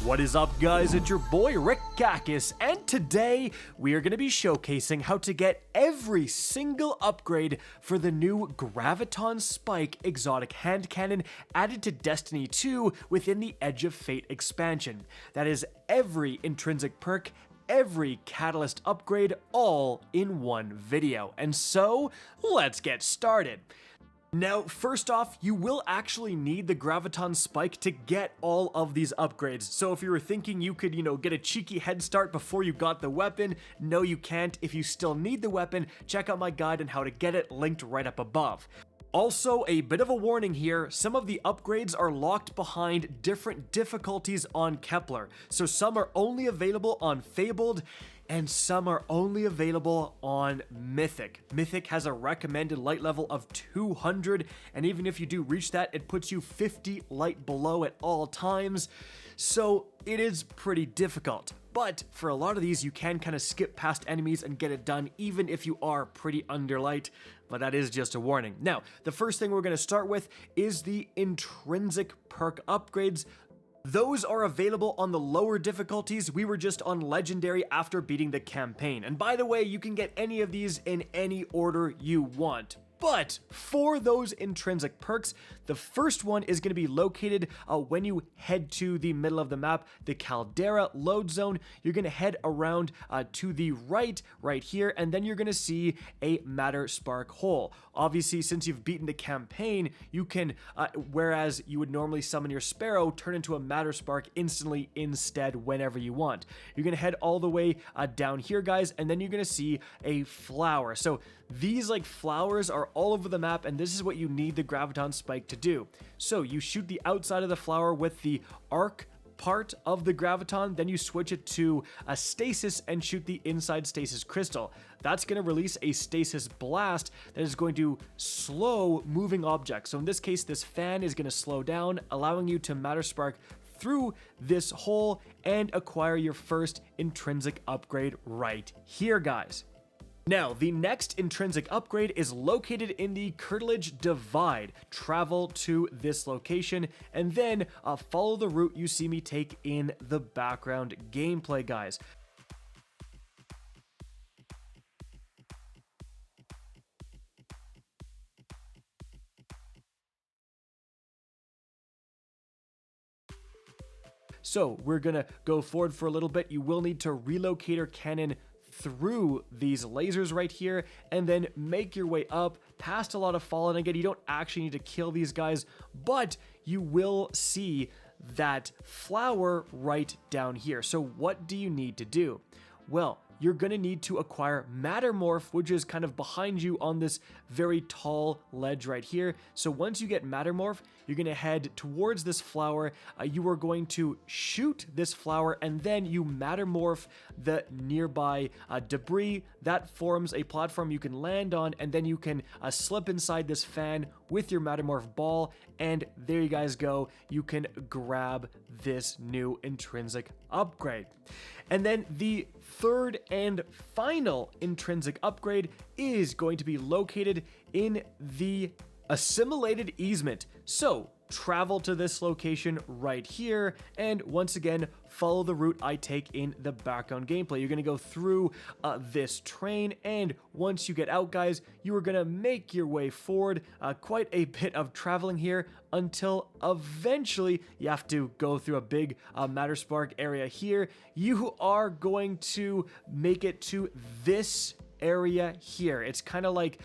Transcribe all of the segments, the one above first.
What is up, guys? It's your boy Rick Gakis, and today we are going to be showcasing how to get every single upgrade for the new Graviton Spike Exotic hand cannon added to Destiny 2 within the Edge of Fate expansion. That is every intrinsic perk, every catalyst upgrade, all in one video. And so, let's get started. Now, first off, you will actually need the Graviton Spike to get all of these upgrades. So if you were thinking you could, get a cheeky head start before you got the weapon, no you can't. If you still need the weapon, check out my guide on how to get it, linked right up above. Also, a bit of a warning here, some of the upgrades are locked behind different difficulties on Kepler. So some are only available on Fabled, and some are only available on Mythic. Mythic has a recommended light level of 200, and even if you do reach that, it puts you 50 light below at all times. So it is pretty difficult. But for a lot of these, you can kind of skip past enemies and get it done, even if you are pretty underlight. But that is just a warning. Now, the first thing we're going to start with is the intrinsic perk upgrades. Those are available on the lower difficulties. We were just on Legendary after beating the campaign. And by the way, you can get any of these in any order you want. But for those intrinsic perks, the first one is going to be located when you head to the middle of the map, the Caldera load zone. You're going to head around to the right here, and then you're going to see a Matter Spark hole. Obviously, since you've beaten the campaign, you can, whereas you would normally summon your Sparrow, turn into a Matter Spark instantly instead whenever you want. You're going to head all the way down here, guys, and then you're going to see a flower. So these flowers are all over the map, and this is what you need the Graviton Spike to do. So you shoot the outside of the flower with the arc part of the Graviton, then you switch it to a stasis and shoot the inside stasis crystal. That's going to release a stasis blast that is going to slow moving objects. So in this case, this fan is going to slow down, allowing you to Matter Spark through this hole and acquire your first intrinsic upgrade right here, guys. Now, the next intrinsic upgrade is located in the Curtilage Divide. Travel to this location, and then follow the route you see me take in the background gameplay, guys. So we're gonna go forward for a little bit. You will need to relocate your cannon through these lasers right here, and then make your way up past a lot of fallen. Again, you don't actually need to kill these guys, but you will see that flower right down here. So what do you need to do? Well, you're going to need to acquire Mattermorph, which is kind of behind you on this very tall ledge right here. So once you get Mattermorph, you're going to head towards this flower. You are going to shoot this flower, and then you Mattermorph the nearby debris. That forms a platform you can land on, and then you can slip inside this fan with your Mattermorph ball, and there you guys go. You can grab this new intrinsic upgrade. And then the third and final intrinsic upgrade is going to be located in the Assimilated Easement. So travel to this location right here, and once again, follow the route I take in the background gameplay. You're going to go through this train, and once you get out, guys, you are going to make your way forward. Quite a bit of traveling here until eventually you have to go through a big Matter Spark area here. You are going to make it to this area here. It's kind of like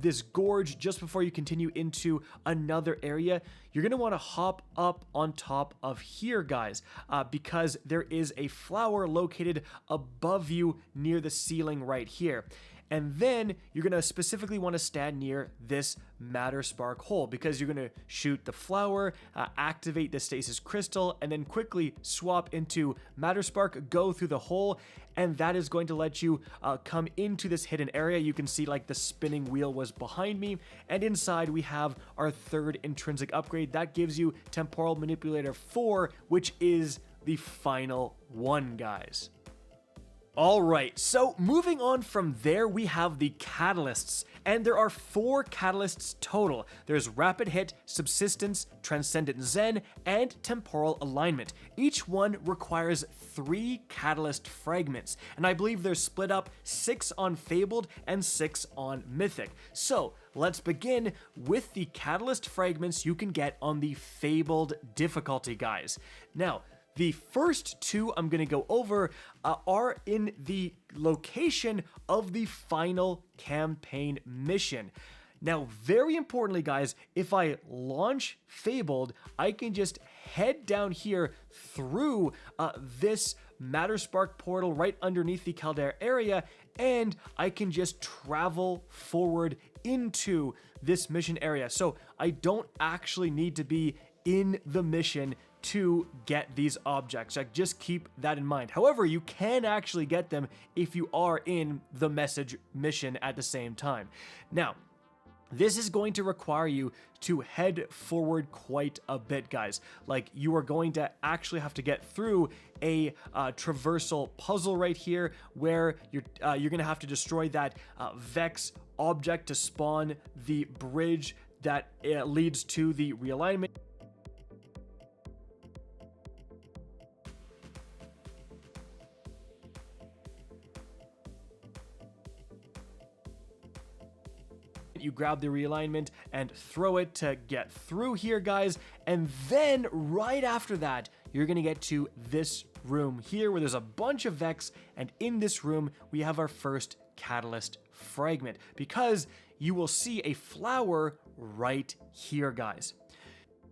this gorge just before you continue into another area. You're going to want to hop up on top of here, guys, because there is a flower located above you near the ceiling right here. And then you're going to specifically want to stand near this Matter Spark hole, because you're going to shoot the flower, activate the stasis crystal, and then quickly swap into Matter Spark, go through the hole, and that is going to let you come into this hidden area. You can see the spinning wheel was behind me, and inside we have our third intrinsic upgrade. That gives you Temporal Manipulator 4, which is the final one, guys. Alright, so moving on from there, we have the catalysts, and there are 4 catalysts total. There's Rapid Hit, Subsistence, Transcendent Zen, and Temporal Alignment. Each one requires 3 catalyst fragments, and I believe they're split up 6 on Fabled and 6 on Mythic. So let's begin with the catalyst fragments you can get on the Fabled difficulty, guys. Now, the first 2 I'm going to go over are in the location of the final campaign mission. Now, very importantly, guys, if I launch Fabled, I can just head down here through this Matter Spark portal right underneath the Caldera area, and I can just travel forward into this mission area. So I don't actually need to be in the mission to get these objects. Like, just keep that in mind. However, you can actually get them if you are in the message mission at the same time. Now, this is going to require you to head forward quite a bit, guys. Like, you are going to actually have to get through a traversal puzzle right here, where you're going to have to destroy that Vex object to spawn the bridge that leads to the realignment. You grab the realignment and throw it to get through here, guys, and then right after that you're gonna get to this room here where there's a bunch of Vex, and in this room we have our first catalyst fragment, because you will see a flower right here, guys.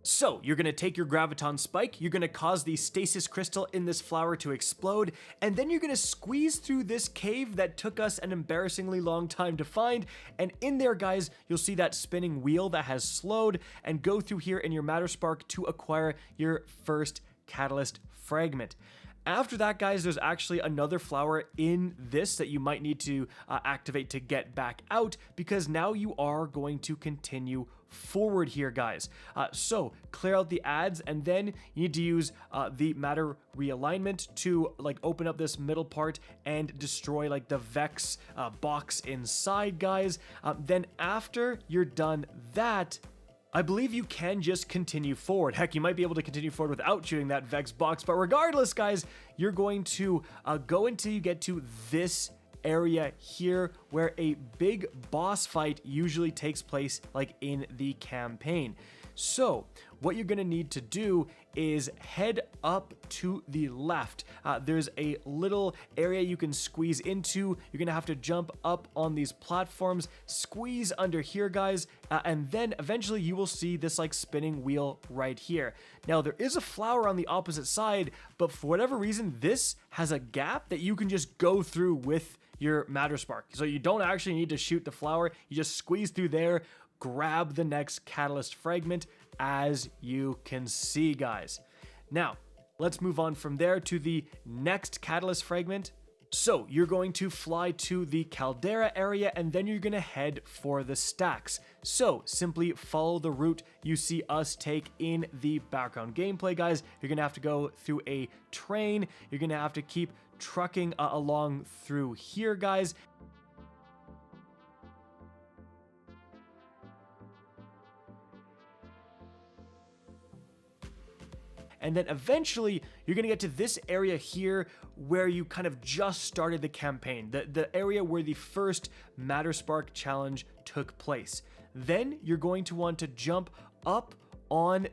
So you're going to take your Graviton Spike, you're going to cause the stasis crystal in this flower to explode, and then you're going to squeeze through this cave that took us an embarrassingly long time to find, and in there, guys, you'll see that spinning wheel that has slowed, and go through here in your Matter Spark to acquire your first catalyst fragment. After that, guys, there's actually another flower in this that you might need to activate to get back out, because now you are going to continue forward here, guys. So clear out the ads, and then you need to use the matter realignment to like open up this middle part and destroy like the Vex box inside, guys. Then after you're done that, I believe you can just continue forward. Heck, you might be able to continue forward without shooting that Vex box, but regardless, guys, you're going to go until you get to this area here where a big boss fight usually takes place, like in the campaign. So what you're going to need to do is head up to the left. There's a little area you can squeeze into. You're going to have to jump up on these platforms, squeeze under here, guys, and then eventually you will see this like spinning wheel right here. Now there is a flower on the opposite side, but for whatever reason, this has a gap that you can just go through with your Matter Spark. So you don't actually need to shoot the flower. You just squeeze through there, grab the next catalyst fragment, as you can see, guys. Now, let's move on from there to the next catalyst fragment. So you're going to fly to the Caldera area, and then you're going to head for the stacks. So simply follow the route you see us take in the background gameplay, guys. You're going to have to go through a train. You're going to have to keep trucking along through here, guys. And then eventually you're going to get to this area here where you kind of just started the campaign, the area where the first Matter Spark challenge took place. Then you're going to want to jump up on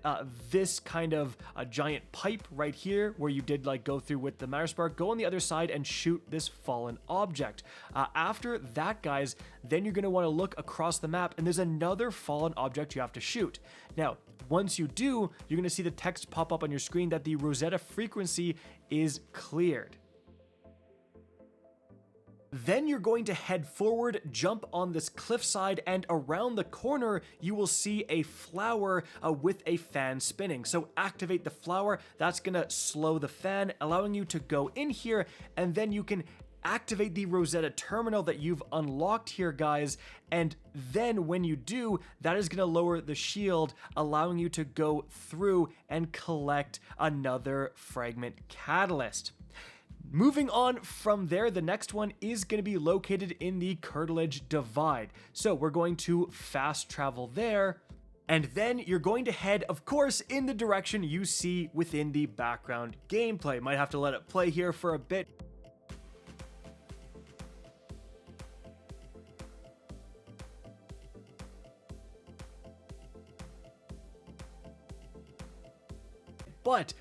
this kind of a giant pipe right here where you did like go through with the Matter Spark. Go on the other side and shoot this fallen object. After that, guys, then you're going to want to look across the map, and there's another fallen object you have to shoot. Now, once you do, you're going to see the text pop up on your screen that the Rosetta frequency is cleared. Then you're going to head forward, jump on this cliffside, and around the corner, you will see a flower with a fan spinning. So activate the flower. That's going to slow the fan, allowing you to go in here, and then you can activate the Rosetta terminal that you've unlocked here, guys. And then when you do, that is going to lower the shield, allowing you to go through and collect another fragment catalyst. Moving on from there, the next one is going to be located in the Curtilage Divide. So we're going to fast travel there. And then you're going to head, of course, in the direction you see within the background gameplay. Might have to let it play here for a bit. But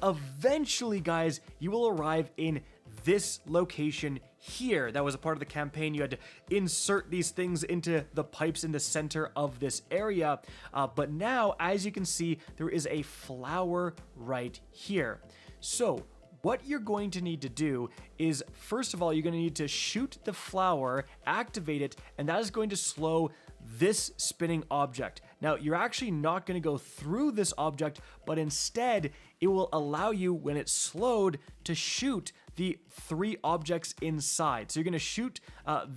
eventually, guys, you will arrive in this location here. That was a part of the campaign. You had to insert these things into the pipes in the center of this area. But now, as you can see, there is a flower right here. So what you're going to need to do is, first of all, you're going to need to shoot the flower, activate it, and that is going to slow this spinning object. Now, you're actually not going to go through this object, but instead, it will allow you, when it's slowed, to shoot the 3 objects inside. So you're going to shoot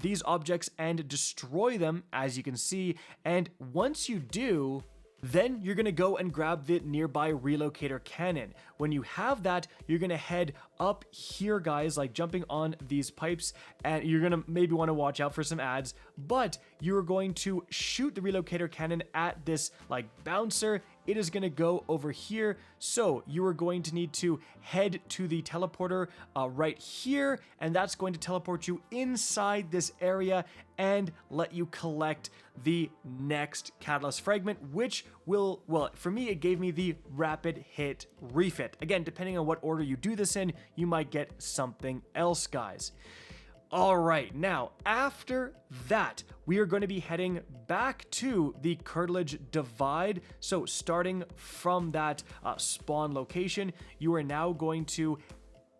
these objects and destroy them, as you can see, and once you do, then you're going to go and grab the nearby relocator cannon. When you have that, you're going to head up here, guys, like jumping on these pipes, and you're going to maybe want to watch out for some ads, but you're going to shoot the relocator cannon at this like bouncer. It is going to go over here, so you are going to need to head to the teleporter right here, and that's going to teleport you inside this area and let you collect the next catalyst fragment, which will, well, for me, it gave me the rapid hit refit. Again, depending on what order you do this in, you might get something else, guys. All right, now, after that, we are going to be heading back to the Curtilage Divide. So starting from that spawn location, you are now going to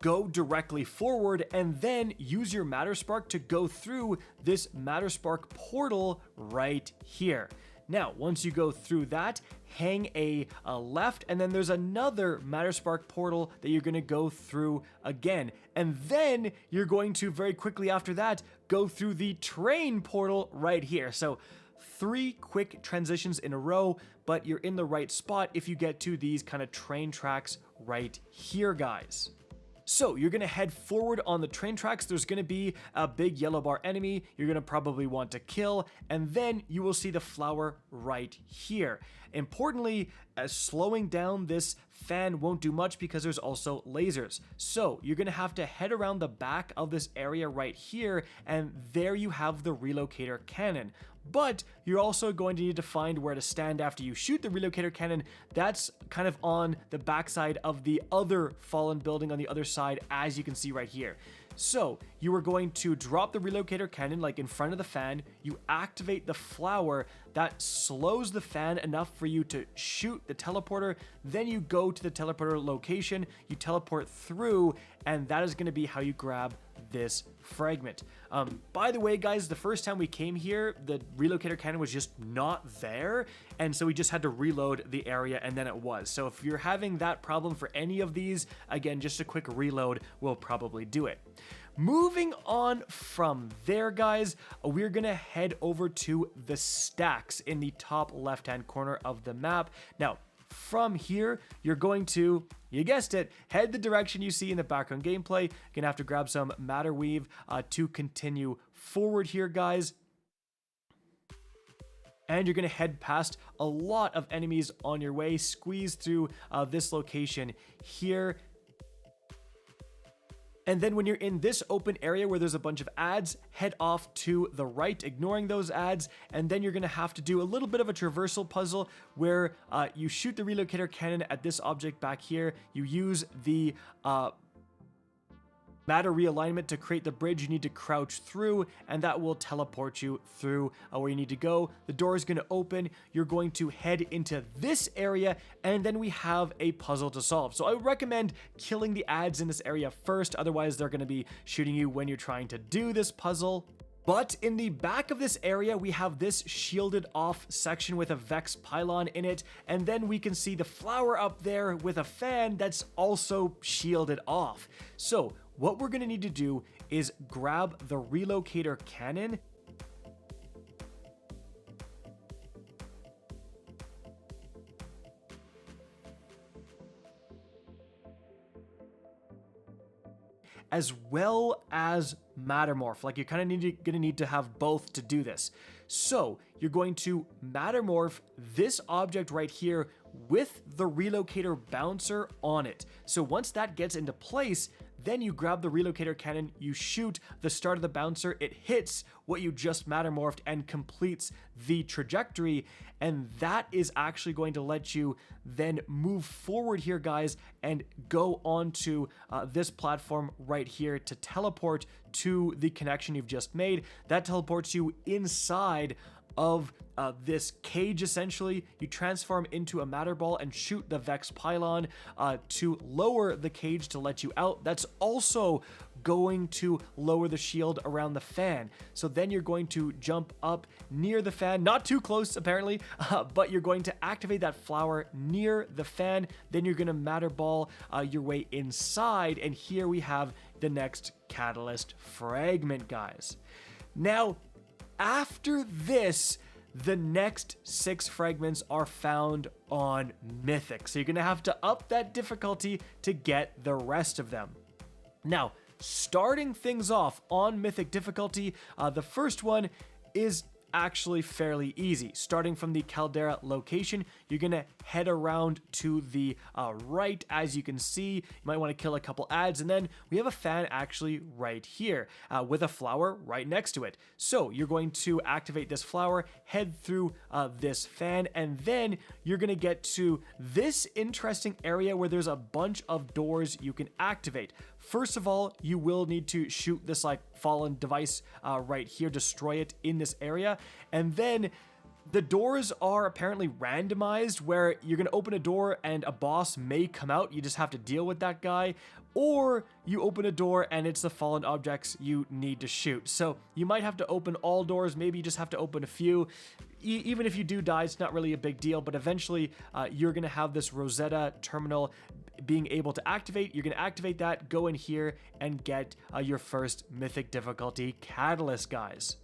go directly forward and then use your Matter Spark to go through this Matter Spark portal right here. Now, once you go through that, hang a left, and then there's another Matter Spark portal that you're going to go through again. And then you're going to, very quickly after that, go through the train portal right here. So 3 quick transitions in a row, but you're in the right spot if you get to these kind of train tracks right here, guys. So you're going to head forward on the train tracks. There's going to be a big yellow bar enemy you're going to probably want to kill, and then you will see the flower right here. Importantly, slowing down this fan won't do much because there's also lasers. So you're going to have to head around the back of this area right here, and there you have the relocator cannon. But you're also going to need to find where to stand after you shoot the relocator cannon. That's kind of on the backside of the other fallen building on the other side, as you can see right here. So you are going to drop the relocator cannon like in front of the fan. You activate the flower that slows the fan enough for you to shoot the teleporter. Then you go to the teleporter location, you teleport through, and that is going to be how you grab this fragment. By the way, guys, the first time we came here, the relocator cannon was just not there, and so we just had to reload the area, and then it was. So if you're having that problem for any of these, again, just a quick reload will probably do it. Moving on from there, guys, we're gonna head over to the stacks in the top left-hand corner of the map. Now, from here, you're going to, you guessed it, head the direction you see in the background gameplay. You're gonna have to grab some Matter Weave to continue forward here, guys. And you're gonna head past a lot of enemies on your way, squeeze through this location here. And then when you're in this open area where there's a bunch of ads, head off to the right, ignoring those ads, and then you're going to have to do a little bit of a traversal puzzle where you shoot the relocator cannon at this object back here. You use the matter realignment to create the bridge you need to crouch through, and that will teleport you through where you need to go. The door is going to open. You're going to head into this area, and then we have a puzzle to solve. So I would recommend killing the ads in this area first, otherwise they're going to be shooting you when you're trying to do this puzzle. But in the back of this area, we have this shielded off section with a Vex pylon in it, and then we can see the flower up there with a fan that's also shielded off. So what we're going to need to do is grab the relocator cannon. as well as Mattermorph. Like, you're kind of gonna need to have both to do this. So you're going to Mattermorph this object right here with the relocator bouncer on it. So once that gets into place, then you grab the relocator cannon, you shoot the start of the bouncer, it hits what you just Mattermorphed and completes the trajectory, and that is actually going to let you then move forward here, guys, and go onto this platform right here to teleport to the connection you've just made. That teleports you inside of this cage. Essentially, you transform into a matter ball and shoot the Vex pylon to lower the cage to let you out. That's also going to lower the shield around the fan. So then you're going to jump up near the fan, not too close apparently, but you're going to activate that flower near the fan. Then you're going to matter ball your way inside, and here we have the next catalyst fragment, guys. Now, after this, the next 6 fragments are found on Mythic. So you're going to have to up that difficulty to get the rest of them. Now, starting things off on Mythic difficulty, the first one is actually fairly easy. Starting from the Caldera location, you're gonna head around to the right. As you can see, you might want to kill a couple ads, and then we have a fan actually right here with a flower right next to it. So you're going to activate this flower, head through this fan, and then you're gonna get to this interesting area where there's a bunch of doors you can activate. First of all, you will need to shoot this like fallen device right here, destroy it in this area, and then the doors are apparently randomized where you're going to open a door and a boss may come out. You just have to deal with that guy, or you open a door and it's the fallen objects you need to shoot. So you might have to open all doors, maybe you just have to open a few. Even if you do die, it's not really a big deal, but eventually you're going to have this Rosetta terminal being able to activate. You're going to activate that, go in here, and get your first Mythic difficulty catalyst, guys.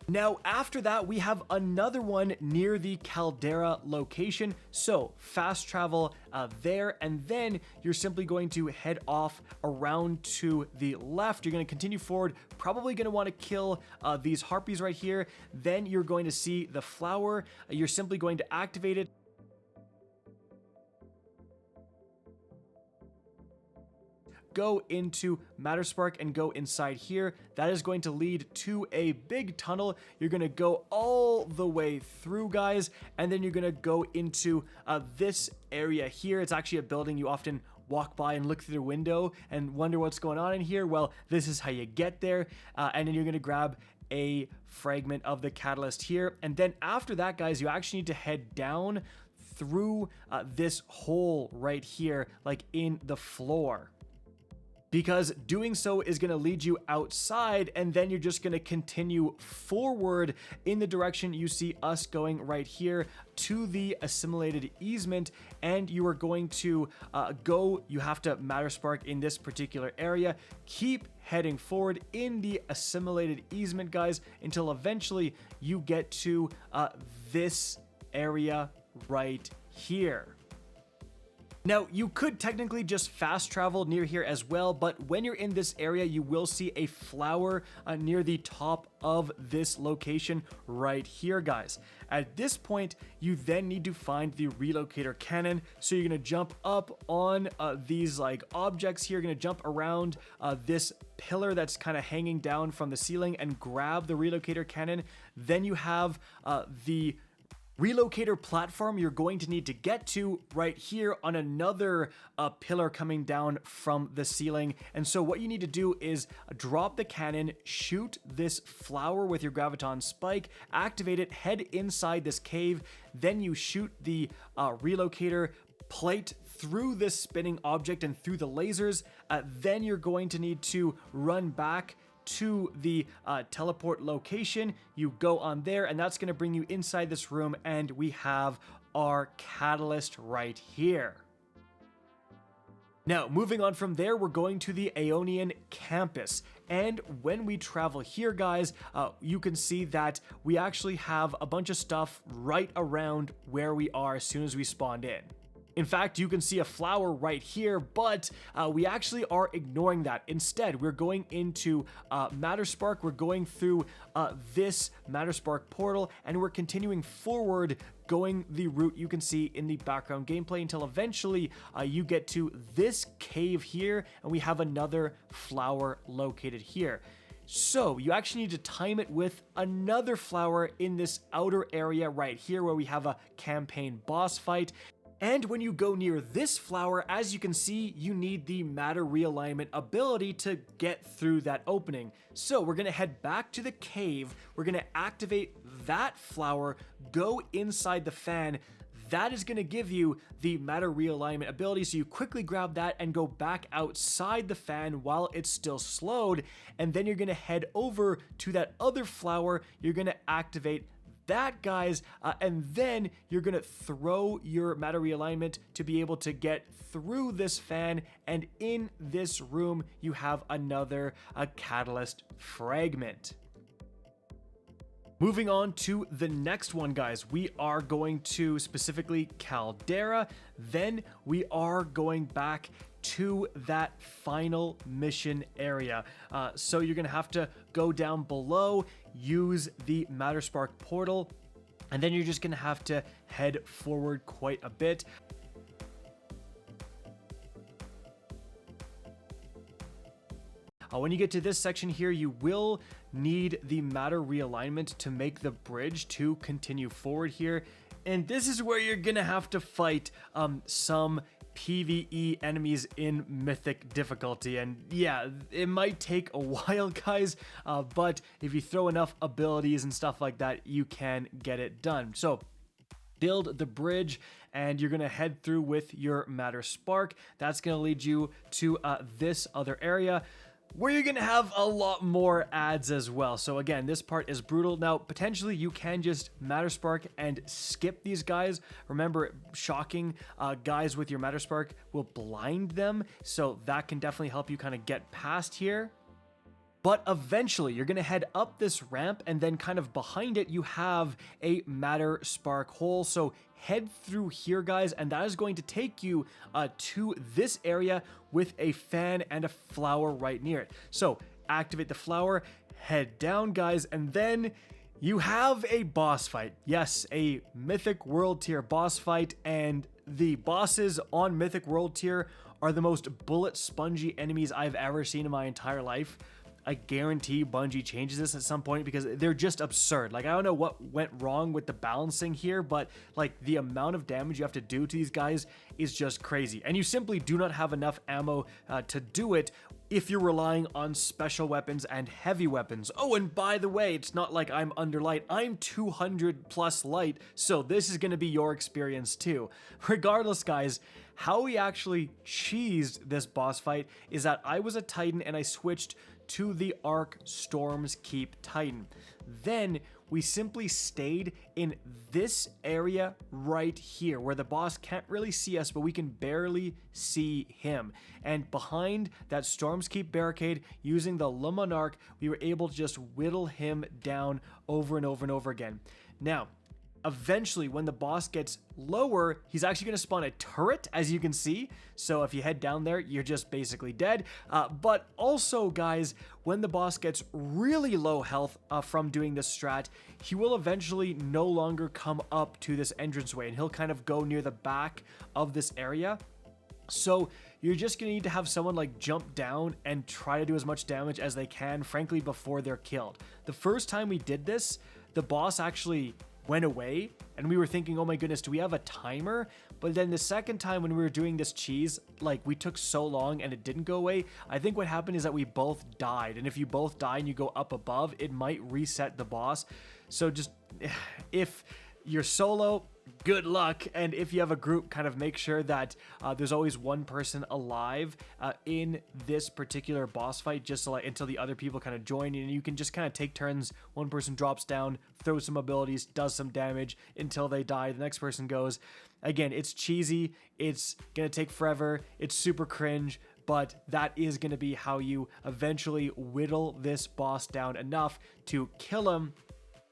Now, after that, we have another one near the Caldera location. So fast travel there, and then you're simply going to head off around to the left. You're going to continue forward, probably going to want to kill these harpies right here. Then you're going to see the flower. You're simply going to activate it. Go into Matterspark and go inside here. That is going to lead to a big tunnel. You're going to go all the way through, guys, and then you're going to go into this area here. It's actually a building you often walk by and look through the window and wonder what's going on in here. Well, this is how you get there, and then you're going to grab a fragment of the catalyst here. And then after that, guys, you actually need to head down through this hole right here, like in the floor, because doing so is going to lead you outside, and then you're just going to continue forward in the direction you see us going right here to the assimilated easement, and you are going to you have to Matterspark in this particular area. Keep heading forward in the assimilated easement, guys, until eventually you get to this area right here. Now, you could technically just fast travel near here as well, but when you're in this area, you will see a flower near the top of this location right here, guys. At this point, you then need to find the relocator cannon. So you're going to jump up on these like objects here. You're going to jump around this pillar that's kind of hanging down from the ceiling and grab the relocator cannon. Then you have the relocator platform you're going to need to get to right here on another pillar coming down from the ceiling. And so what you need to do is drop the cannon, shoot this flower with your Graviton Spike, activate it, head inside this cave, then you shoot the relocator plate through this spinning object and through the lasers. Then you're going to need to run back to the teleport location. You go on there, and that's going to bring you inside this room, and we have our catalyst right here. Now, moving on from there, we're going to the Aeonian campus. And when we travel here, guys, you can see that we actually have a bunch of stuff right around where we are as soon as we spawned in. In fact, you can see a flower right here, but we actually are ignoring that. Instead, we're going into Matter Spark. We're going through this Matter Spark portal, and we're continuing forward, going the route you can see in the background gameplay until eventually you get to this cave here, and we have another flower located here. So you actually need to time it with another flower in this outer area right here where we have a campaign boss fight. And when you go near this flower, as you can see, you need the matter realignment ability to get through that opening. So we're going to head back to the cave. We're going to activate that flower, go inside the fan. That is going to give you the matter realignment ability, so you quickly grab that and go back outside the fan while it's still slowed, and then you're going to head over to that other flower. You're going to activate that, guys, and then you're going to throw your matter realignment to be able to get through this fan, and in this room you have another catalyst fragment. Moving on to the next one, guys, we are going to specifically Caldera, then we are going back to that final mission area. So you're gonna have to go down below, use the Matter Spark portal, and then you're just gonna have to head forward quite a bit. When you get to this section here, you will need the matter realignment to make the bridge to continue forward here. And this is where you're gonna have to fight some PvE enemies in Mythic difficulty. And yeah, it might take a while, guys, but if you throw enough abilities and stuff like that, you can get it done. So build the bridge, and you're gonna head through with your Matter Spark. That's gonna lead you to this other area, where you're gonna have a lot more ads as well. So again, this part is brutal. Now, potentially you can just Matter Spark and skip these guys. Remember, shocking guys with your Matter Spark will blind them, so that can definitely help you kind of get past here. But eventually you're gonna head up this ramp, and then kind of behind it you have a Matter Spark hole. So head through here, guys, and that is going to take you to this area with a fan and a flower right near it. So activate the flower, head down, guys, and then you have a boss fight. Yes, a Mythic World Tier boss fight, and the bosses on Mythic World Tier are the most bullet spongy enemies I've ever seen in my entire life. I guarantee Bungie changes this at some point because they're just absurd. Like, I don't know what went wrong with the balancing here, but like the amount of damage you have to do to these guys is just crazy. And you simply do not have enough ammo to do it if you're relying on special weapons and heavy weapons. Oh, and by the way, it's not like I'm under light. I'm 200 plus light, so this is going to be your experience too. Regardless, guys, how we actually cheesed this boss fight is that I was a Titan and I switched to the Arc Storm's Keep Titan. Then we simply stayed in this area right here where the boss can't really see us, but we can barely see him. And behind that Storm's Keep barricade, using the Le Monarch, we were able to just whittle him down over and over and over again. Now, eventually, when the boss gets lower, he's actually going to spawn a turret, as you can see. So if you head down there, you're just basically dead. But also, guys, when the boss gets really low health from doing this strat, he will eventually no longer come up to this entranceway, and he'll kind of go near the back of this area. So you're just going to need to have someone like jump down and try to do as much damage as they can, frankly, before they're killed. The first time we did this, the boss actually went away, and we were thinking, oh my goodness, do we have a timer? But then the second time when we were doing this cheese, like, we took so long and it didn't go away. I think what happened is that we both died, and if you both die and you go up above, it might reset the boss. So just, if you're solo, good luck, and if you have a group, kind of make sure that there's always one person alive in this particular boss fight, just so, like, until the other people kind of join, and you can just kind of take turns. One person drops down, throws some abilities, does some damage until they die. The next person goes. Again, it's cheesy, it's gonna take forever, it's super cringe, but that is gonna be how you eventually whittle this boss down enough to kill him.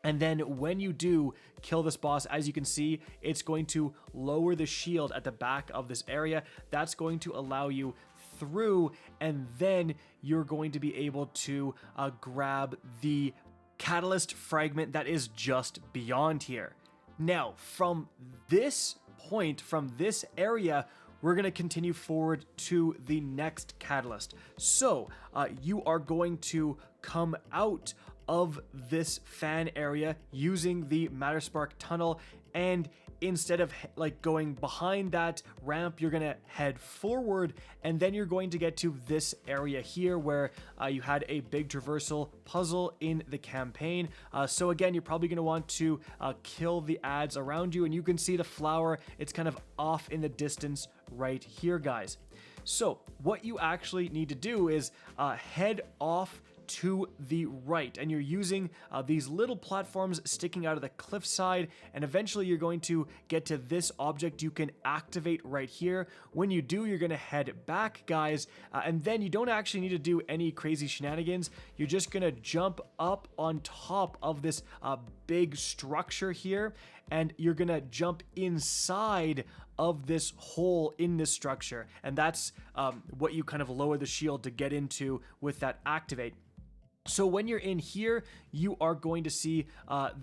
And then when you do kill this boss, as you can see, it's going to lower the shield at the back of this area. That's going to allow you through, and then you're going to be able to grab the catalyst fragment that is just beyond here. Now, from this point, from this area, we're going to continue forward to the next catalyst. So you are going to come out of this fan area using the Matter Spark tunnel, and instead of like going behind that ramp, you're gonna head forward, and then you're going to get to this area here where you had a big traversal puzzle in the campaign. So again, you're probably gonna want to kill the ads around you, and you can see the flower, it's kind of off in the distance right here, guys. So what you actually need to do is head off to the right, and you're using these little platforms sticking out of the cliffside, and eventually you're going to get to this object you can activate right here. When you do, you're going to head back, guys, and then you don't actually need to do any crazy shenanigans. You're just going to jump up on top of this big structure here, and you're going to jump inside of this hole in this structure, and that's what you kind of lower the shield to get into with that activate. So when you're in here, you are going to see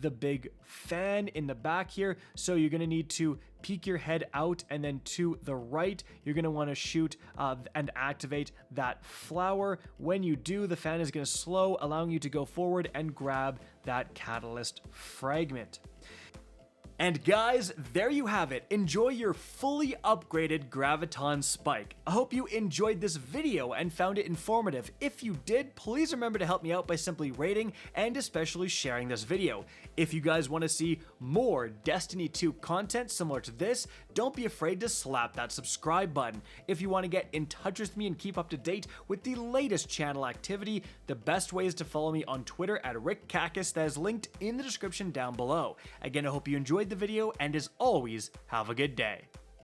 the big fan in the back here. So you're going to need to peek your head out, and then to the right, you're going to want to shoot and activate that flower. When you do, the fan is going to slow, allowing you to go forward and grab that catalyst fragment. And guys, there you have it. Enjoy your fully upgraded Graviton Spike. I hope you enjoyed this video and found it informative. If you did, please remember to help me out by simply rating and especially sharing this video. If you guys want to see more Destiny 2 content similar to this, don't be afraid to slap that subscribe button. If you want to get in touch with me and keep up to date with the latest channel activity, the best way is to follow me on Twitter at RickKakis, that is linked in the description down below. Again, I hope you enjoyed the video, and as always, have a good day.